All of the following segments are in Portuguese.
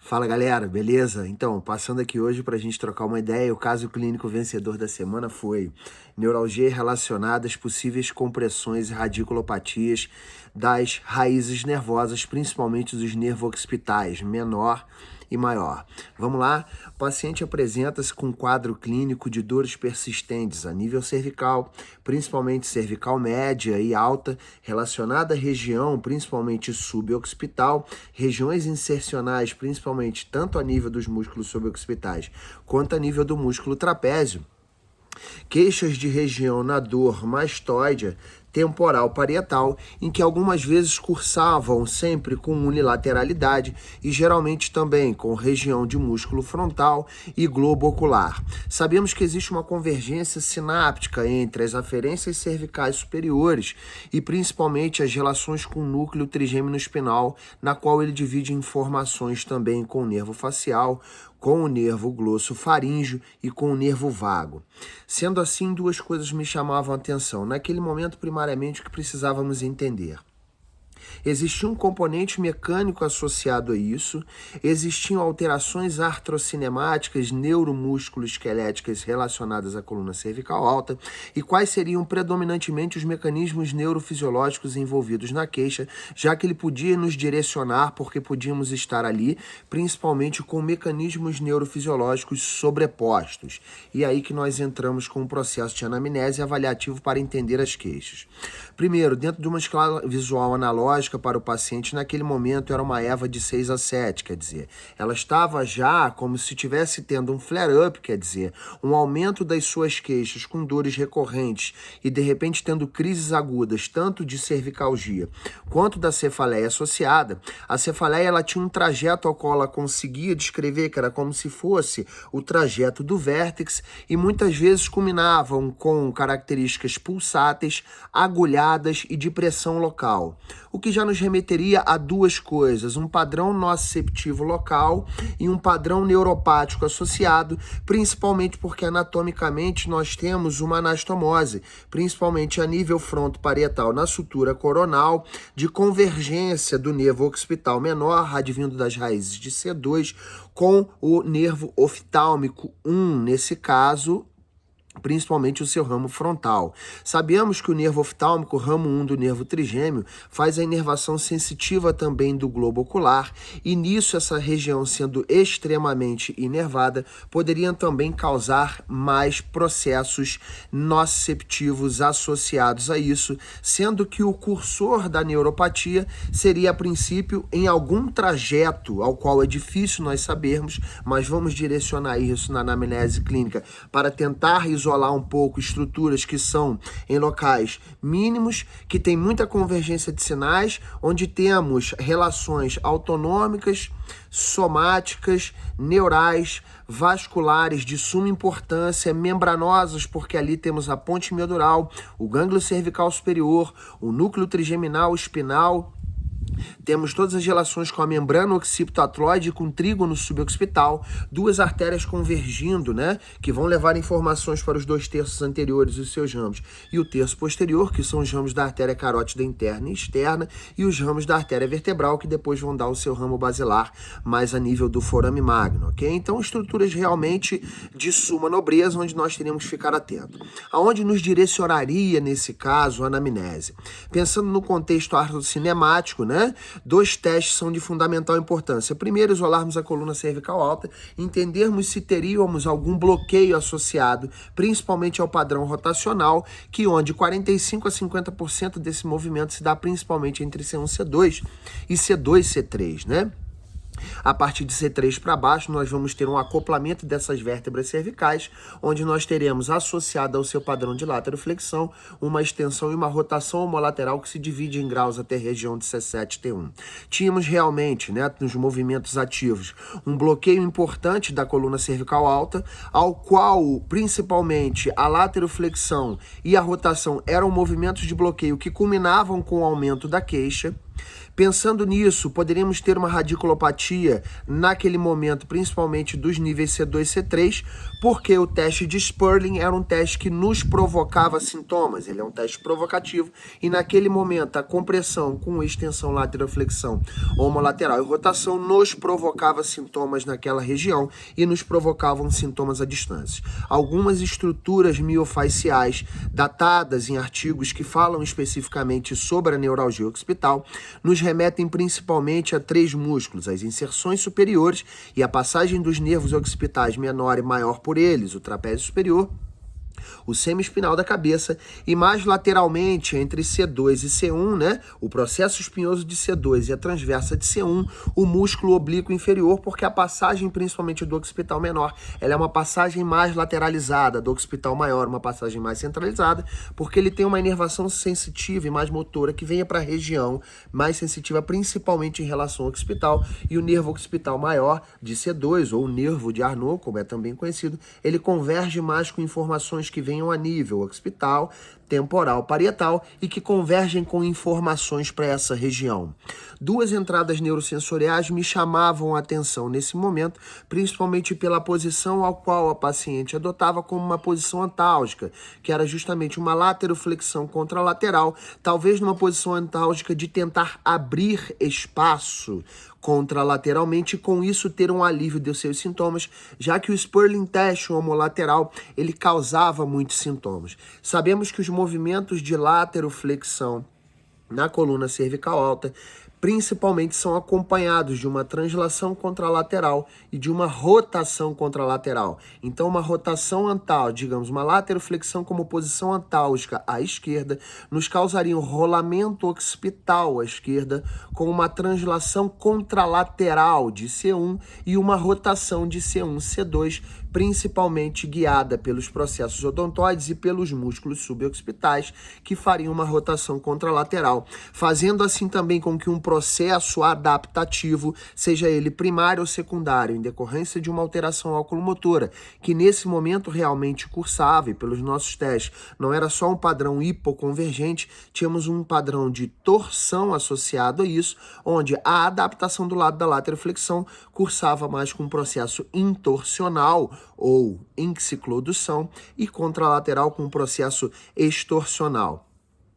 Fala galera, beleza? Então, passando aqui hoje para a gente trocar uma ideia, o caso clínico vencedor da semana foi neuralgia relacionada às possíveis compressões e radiculopatias das raízes nervosas, principalmente dos nervos occipitais, menor e maior. Vamos lá? O paciente apresenta-se com um quadro clínico de dores persistentes a nível cervical, principalmente cervical média e alta, relacionada à região, principalmente suboccipital, regiões insercionais, principalmente tanto a nível dos músculos suboccipitais quanto a nível do músculo trapézio. Queixas de região na dor mastoide temporal parietal, em que algumas vezes cursavam sempre com unilateralidade e geralmente também com região de músculo frontal e globo ocular. Sabemos que existe uma convergência sináptica entre as aferências cervicais superiores e principalmente as relações com o núcleo trigêmino espinal, na qual ele divide informações também com o nervo facial, com o nervo glossofaríngeo e com o nervo vago. Sendo assim, duas coisas me chamavam a atenção. Naquele momento, primariamente, o que precisávamos entender. Existia um componente mecânico associado a isso, existiam alterações artrocinemáticas, neuromúsculo-esqueléticas relacionadas à coluna cervical alta, e quais seriam predominantemente os mecanismos neurofisiológicos envolvidos na queixa, já que ele podia nos direcionar, porque podíamos estar ali, principalmente com mecanismos neurofisiológicos sobrepostos. E aí que nós entramos com um processo de anamnese avaliativo para entender as queixas. Primeiro, dentro de uma escala visual analógica para o paciente, naquele momento era uma EVA de 6 a 7, quer dizer, ela estava já como se estivesse tendo um flare-up, quer dizer, um aumento das suas queixas com dores recorrentes e de repente tendo crises agudas, tanto de cervicalgia quanto da cefaleia associada. A cefaleia ela tinha um trajeto ao qual ela conseguia descrever, que era como se fosse o trajeto do vértex, e muitas vezes culminavam com características pulsáteis, agulhadas e de pressão local. O que já nos remeteria a duas coisas, um padrão nociceptivo local e um padrão neuropático associado, principalmente porque anatomicamente nós temos uma anastomose, principalmente a nível frontoparietal na sutura coronal, de convergência do nervo occipital menor, advindo das raízes de C2, com o nervo oftálmico 1, nesse caso, principalmente o seu ramo frontal. Sabemos que o nervo oftálmico, ramo 1 do nervo trigêmeo, faz a inervação sensitiva também do globo ocular, e nisso essa região sendo extremamente inervada, poderia também causar mais processos nociceptivos associados a isso, sendo que o cursor da neuropatia seria a princípio em algum trajeto, ao qual é difícil nós sabermos, mas vamos direcionar isso na anamnese clínica para tentar isolar um pouco estruturas que são em locais mínimos, que tem muita convergência de sinais, onde temos relações autonômicas, somáticas, neurais, vasculares de suma importância, membranosas, porque ali temos a ponte miodural, o gânglio cervical superior, o núcleo trigeminal espinal. Temos todas as relações com a membrana occipito-atloide e com o trígono suboccipital, duas artérias convergindo, né, que vão levar informações para os 2/3 anteriores dos seus ramos, e o terço posterior, que são os ramos da artéria carótida interna e externa, e os ramos da artéria vertebral, que depois vão dar o seu ramo basilar, mais a nível do forame magno, ok? Então, estruturas realmente de suma nobreza, onde nós teríamos que ficar atento. Aonde nos direcionaria, nesse caso, a anamnese? Pensando no contexto artrocinemático, né, dois testes são de fundamental importância. Primeiro, isolarmos a coluna cervical alta, entendermos se teríamos algum bloqueio associado, principalmente ao padrão rotacional, que onde 45 a 50% desse movimento se dá principalmente entre C1 e C2 e C2 e C3, né? A partir de C3 para baixo, nós vamos ter um acoplamento dessas vértebras cervicais, onde nós teremos associado ao seu padrão de lateroflexão uma extensão e uma rotação homolateral que se divide em graus até a região de C7 e T1. Tínhamos realmente, né, nos movimentos ativos, um bloqueio importante da coluna cervical alta, ao qual principalmente a lateroflexão e a rotação eram movimentos de bloqueio que culminavam com o aumento da queixa. Pensando nisso, poderíamos ter uma radiculopatia naquele momento, principalmente dos níveis C2 e C3, porque o teste de Sperling era um teste que nos provocava sintomas, ele é um teste provocativo, e naquele momento a compressão com extensão lateroflexão homolateral e rotação nos provocava sintomas naquela região e nos provocavam sintomas à distância. Algumas estruturas miofaciais datadas em artigos que falam especificamente sobre a neuralgia occipital nos remetem principalmente a 3 músculos, as inserções superiores e a passagem dos nervos occipitais menor e maior por eles, o trapézio superior, o semiespinal da cabeça, e mais lateralmente entre C2 e C1, né, o processo espinhoso de C2 e a transversa de C1, o músculo oblíquo inferior, porque a passagem principalmente do occipital menor, ela é uma passagem mais lateralizada, do occipital maior uma passagem mais centralizada, porque ele tem uma inervação sensitiva e mais motora que venha para a região mais sensitiva, principalmente em relação ao occipital, e o nervo occipital maior de C2, ou o nervo de Arnaud, como é também conhecido, ele converge mais com informações que venham a nível occipital, temporal, parietal e que convergem com informações para essa região. 2 entradas neurosensoriais me chamavam a atenção nesse momento, principalmente pela posição ao qual a paciente adotava como uma posição antálgica, que era justamente uma lateroflexão contralateral, talvez numa posição antálgica de tentar abrir espaço contralateralmente e com isso ter um alívio dos seus sintomas, já que o Sperling test homolateral ele causava muitos sintomas. Sabemos que os movimentos de lateroflexão na coluna cervical alta principalmente são acompanhados de uma translação contralateral e de uma rotação contralateral. Então, uma rotação antal, digamos, uma lateroflexão como posição antálgica à esquerda, nos causaria um rolamento occipital à esquerda com uma translação contralateral de C1 e uma rotação de C1, C2, principalmente guiada pelos processos odontoides e pelos músculos suboccipitais, que fariam uma rotação contralateral, fazendo assim também com que um processo adaptativo, seja ele primário ou secundário, em decorrência de uma alteração oculomotora, que nesse momento realmente cursava, e pelos nossos testes não era só um padrão hipoconvergente, tínhamos um padrão de torção associado a isso, onde a adaptação do lado da lateroflexão cursava mais com um processo intorsional, ou enciclodução, e contralateral com um processo extorsional.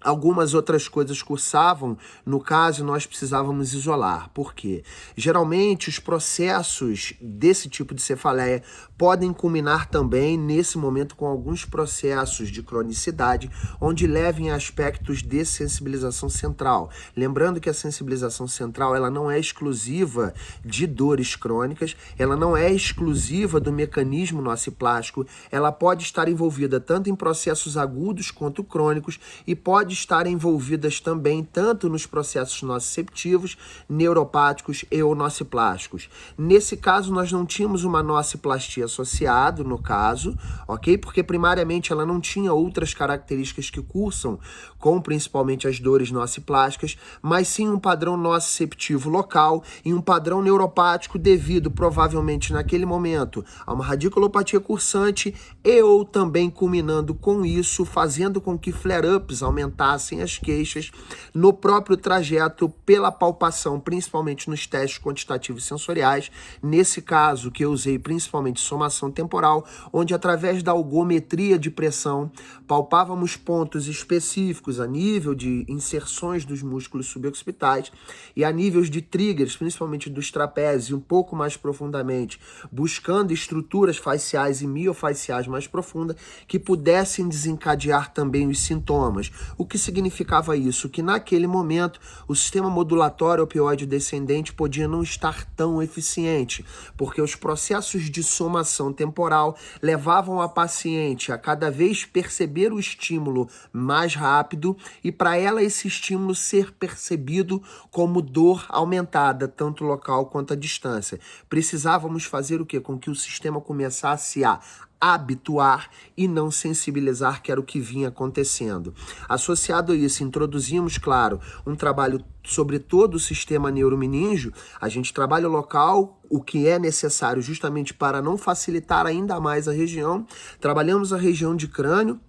Algumas outras coisas cursavam, no caso nós precisávamos isolar. Por quê? Geralmente os processos desse tipo de cefaleia podem culminar também nesse momento com alguns processos de cronicidade, onde levem a aspectos de sensibilização central. Lembrando que a sensibilização central ela não é exclusiva de dores crônicas, ela não é exclusiva do mecanismo nociplástico, ela pode estar envolvida tanto em processos agudos quanto crônicos e pode estar envolvidas também tanto nos processos nociceptivos, neuropáticos e ou nociplásticos. Nesse caso, nós não tínhamos uma nociplastia associada, no caso, ok? Porque primariamente ela não tinha outras características que cursam com principalmente as dores nociplásticas, mas sim um padrão nociceptivo local e um padrão neuropático devido provavelmente naquele momento a uma radiculopatia cursante e ou também culminando com isso, fazendo com que flare-ups aumentassem as queixas no próprio trajeto pela palpação, principalmente nos testes quantitativos sensoriais, nesse caso que eu usei principalmente somação temporal, onde através da algometria de pressão palpávamos pontos específicos a nível de inserções dos músculos suboccipitais e a níveis de triggers, principalmente dos trapézios, um pouco mais profundamente, buscando estruturas faciais e miofaciais mais profundas que pudessem desencadear também os sintomas. O que significava isso? Que naquele momento o sistema modulatório opioide descendente podia não estar tão eficiente, porque os processos de somação temporal levavam a paciente a cada vez perceber o estímulo mais rápido e para ela esse estímulo ser percebido como dor aumentada, tanto local quanto à distância. Precisávamos fazer o quê? Com que o sistema começasse a habituar e não sensibilizar, que era o que vinha acontecendo. Associado a isso, introduzimos, claro, um trabalho sobre todo o sistema neuromeningio. A gente trabalha o local, o que é necessário justamente para não facilitar ainda mais a região. Trabalhamos a região de crânio,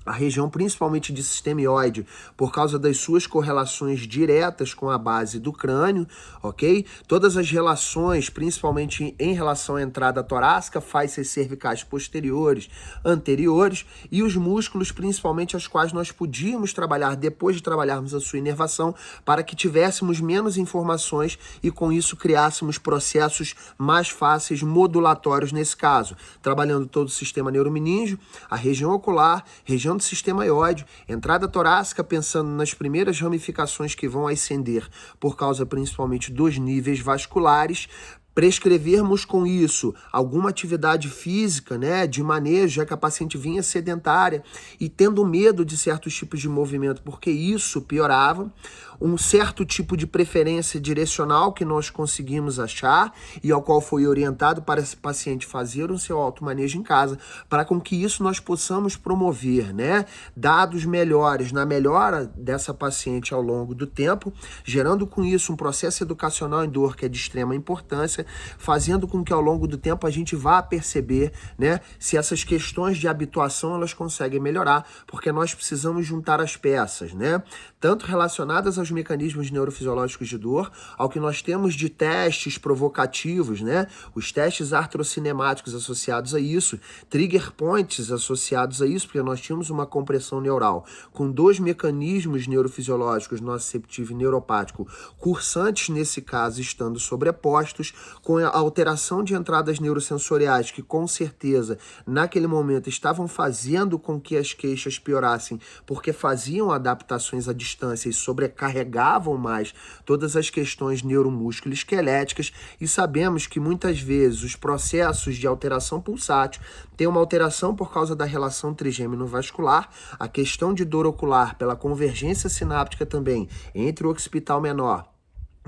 A região principalmente de sistemioide, por causa das suas correlações diretas com a base do crânio, ok? Todas as relações, principalmente em relação à entrada torácica, faces cervicais posteriores, anteriores, e os músculos, principalmente as quais nós podíamos trabalhar depois de trabalharmos a sua inervação, para que tivéssemos menos informações e com isso criássemos processos mais fáceis, modulatórios nesse caso, trabalhando todo o sistema neuromeníngeo, a região ocular, região do sistema ióide, entrada torácica, pensando nas primeiras ramificações que vão ascender por causa principalmente dos níveis vasculares, prescrevermos com isso alguma atividade física, né, de manejo, já que a paciente vinha sedentária e tendo medo de certos tipos de movimento, porque isso piorava, um certo tipo de preferência direcional que nós conseguimos achar e ao qual foi orientado para esse paciente fazer o seu automanejo em casa, para com que isso nós possamos promover, né, dados melhores na melhora dessa paciente ao longo do tempo, gerando com isso um processo educacional em dor que é de extrema importância, fazendo com que ao longo do tempo a gente vá perceber, né, se essas questões de habituação elas conseguem melhorar, porque nós precisamos juntar as peças, né, tanto relacionadas aos mecanismos neurofisiológicos de dor, ao que nós temos de testes provocativos, né, os testes artrocinemáticos associados a isso, trigger points associados a isso, porque nós tínhamos uma compressão neural com dois mecanismos neurofisiológicos, nociceptivo e neuropático, cursantes nesse caso estando sobrepostos, com a alteração de entradas neurosensoriais que com certeza naquele momento estavam fazendo com que as queixas piorassem, porque faziam adaptações à distância e sobrecarregavam mais todas as questões neuromúsculo-esqueléticas, e sabemos que muitas vezes os processos de alteração pulsátil têm uma alteração por causa da relação trigêmino-vascular, a questão de dor ocular pela convergência sináptica também entre o occipital menor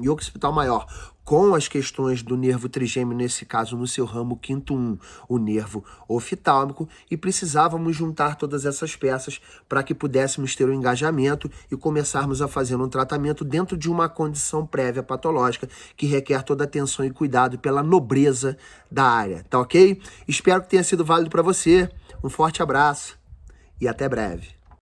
e o occipital maior, com as questões do nervo trigêmeo, nesse caso no seu ramo quinto 1, o nervo oftalmico, e precisávamos juntar todas essas peças para que pudéssemos ter um engajamento e começarmos a fazer um tratamento dentro de uma condição prévia patológica que requer toda atenção e cuidado pela nobreza da área, tá ok? Espero que tenha sido válido para você, um forte abraço e até breve.